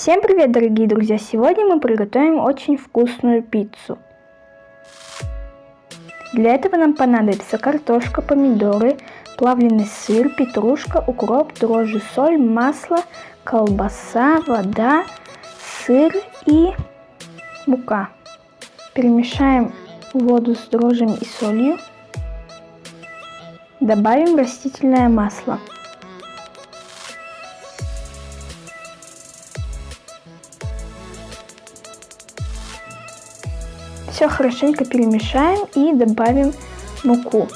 Всем привет, дорогие друзья! Сегодня мы приготовим очень вкусную пиццу. Для этого нам понадобится картошка, помидоры, плавленый сыр, петрушка, укроп, дрожжи, соль, масло, колбаса, вода, сыр и мука. Перемешаем воду с дрожжами и солью. Добавим растительное масло. Все хорошенько перемешаем и добавим муку.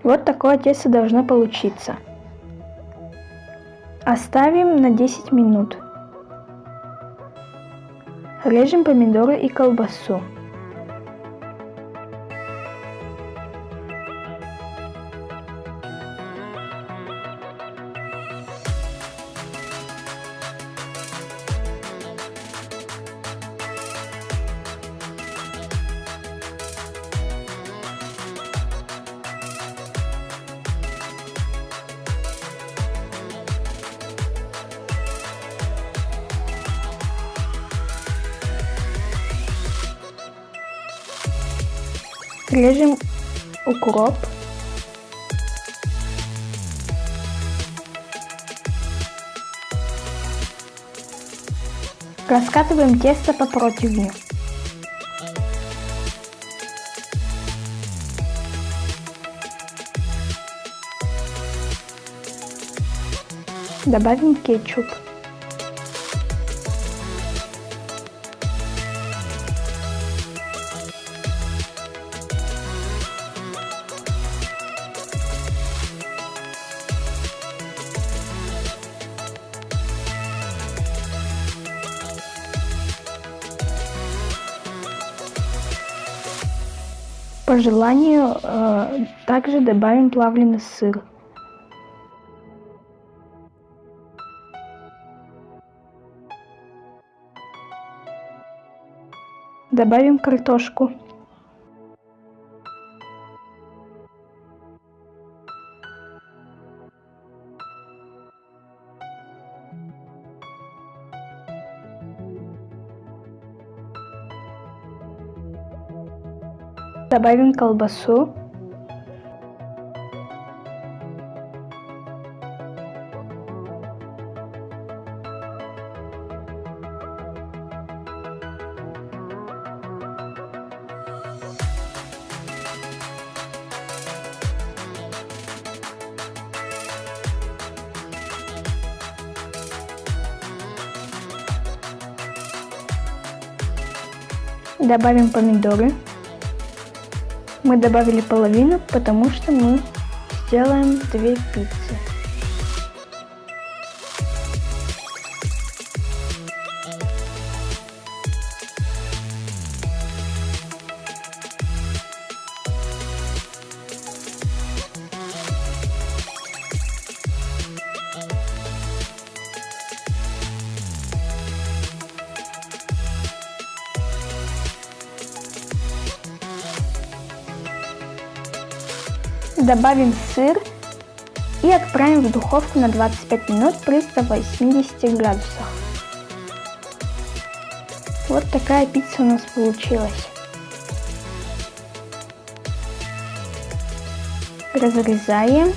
Вот такое тесто должно получиться. Оставим на 10 минут. Режем помидоры и колбасу. Режем укроп. Раскатываем тесто по противню. Добавим кетчуп. По желанию также добавим плавленый сыр. Добавим картошку. Добавим колбасу. Добавим помидоры. Мы добавили половину, потому что мы сделаем 2 пиццы. Добавим сыр и отправим в духовку на 25 минут при 180 градусах. Вот такая пицца у нас получилась. Разрезаем.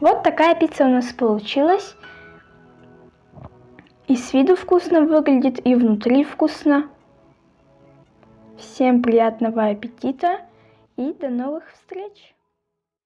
Вот такая пицца у нас получилась. И с виду вкусно выглядит, и внутри вкусно. Всем приятного аппетита и до новых встреч!